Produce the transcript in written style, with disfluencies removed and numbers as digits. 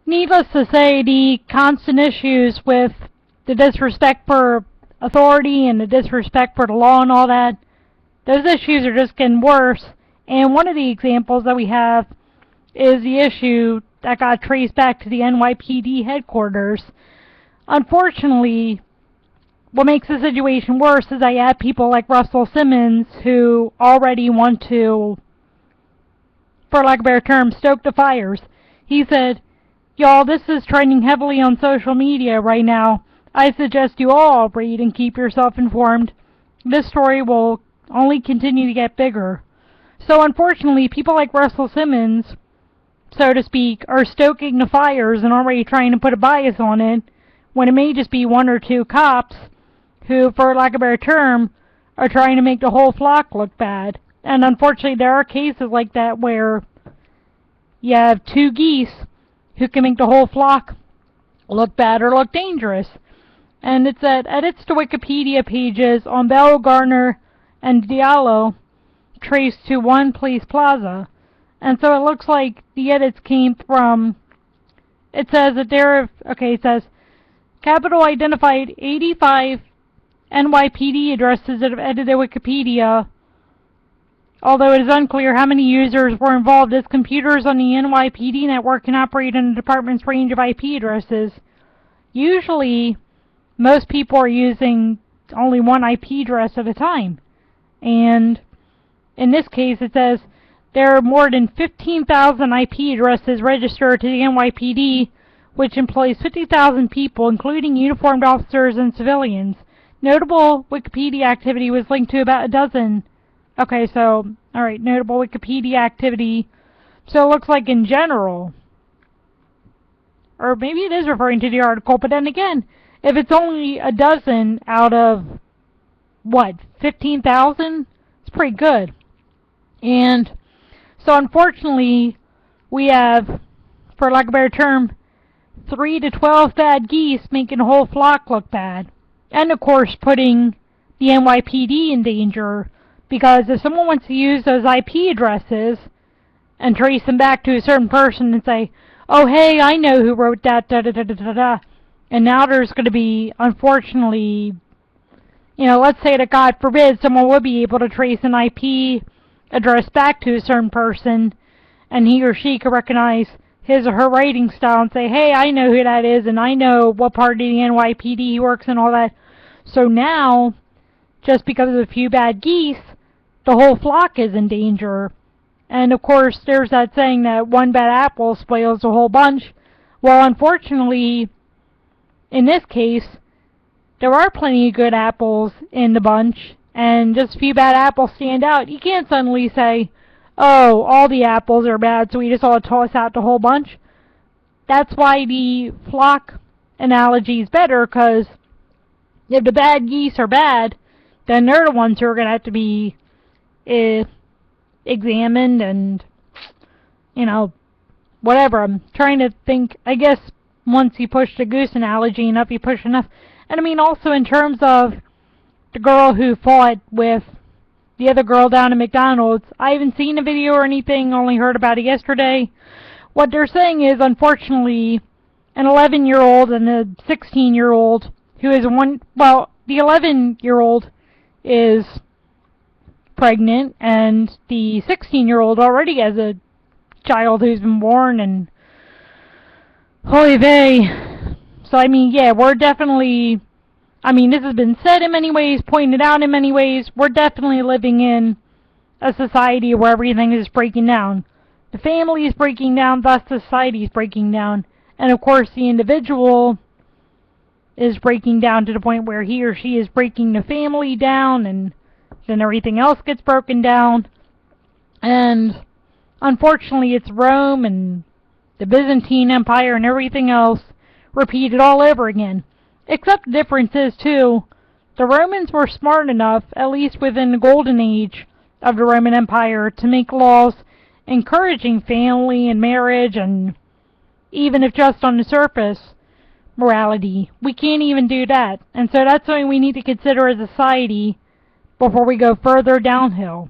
needless to say, the constant issues with the disrespect for authority and the disrespect for the law and all that, those issues are just getting worse. And one of the examples that we have is the issue that got traced back to the NYPD headquarters. Unfortunately, what makes the situation worse is I have people like Russell Simmons who already want to, for lack of a better term, stoke the fires. He said, "Y'all, this is trending heavily on social media right now. I suggest you all read and keep yourself informed. This story will only continue to get bigger." So unfortunately, people like Russell Simmons, so to speak, are stoking the fires and already trying to put a bias on it, when it may just be one or two cops who, for lack of a better term, are trying to make the whole flock look bad. And unfortunately, there are cases like that where you have two geese who can make the whole flock look bad or look dangerous. And it's at edits to Wikipedia pages on Bell, Garner, and Diallo traced to One Police Plaza. And so it looks like the edits came from, it says that it says, Capitol identified 85 NYPD addresses that have edited Wikipedia, although it is unclear how many users were involved, as computers on the NYPD network can operate in the department's range of IP addresses. Usually, most people are using only one IP address at a time. And in this case, it says there are more than 15,000 IP addresses registered to the NYPD, which employs 50,000 people, including uniformed officers and civilians. Notable Wikipedia activity was linked to about a dozen. Okay, so, alright, notable Wikipedia activity. So it looks like in general, or maybe it is referring to the article, but then again, if it's only a dozen out of, 15,000? It's pretty good. And so unfortunately, we have, for lack of a better term, 3 to 12 bad geese making a whole flock look bad. And of course, putting the NYPD in danger, because if someone wants to use those IP addresses and trace them back to a certain person and say, "Oh, hey, I know who wrote that, da-da-da-da-da-da," and now there's going to be, unfortunately, let's say that, God forbid, someone would be able to trace an IP address back to a certain person, and he or she could recognize his or her writing style and say, "Hey, I know who that is, and I know what part of the NYPD he works in," all that. So now, just because of a few bad geese, the whole flock is in danger. And of course, there's that saying that one bad apple spoils the whole bunch. Well, unfortunately, in this case, there are plenty of good apples in the bunch, and just a few bad apples stand out. You can't suddenly say, "Oh, all the apples are bad, so we just all toss out the whole bunch." That's why the flock analogy is better, because if the bad geese are bad, then they're the ones who are going to have to be examined and, whatever. I'm trying to think, I guess once you push the goose analogy enough, you push enough. And I mean, also in terms of the girl who fought with the other girl down at McDonald's, I haven't seen a video or anything, only heard about it yesterday. What they're saying is, unfortunately, an 11-year-old and a 16-year-old who is the 11-year-old is pregnant, and the 16-year-old already has a child who's been born, and holy vey. So, I mean, yeah, we're definitely, this has been said in many ways, pointed out in many ways, we're definitely living in a society where everything is breaking down. The family is breaking down, thus society is breaking down. And of course, the individual is breaking down to the point where he or she is breaking the family down, and then everything else gets broken down. And unfortunately, it's Rome and the Byzantine Empire and everything else repeated all over again. Except the difference is, too, the Romans were smart enough, at least within the golden age of the Roman Empire, to make laws encouraging family and marriage, and even if just on the surface, morality. We can't even do that. And so that's something we need to consider as a society before we go further downhill.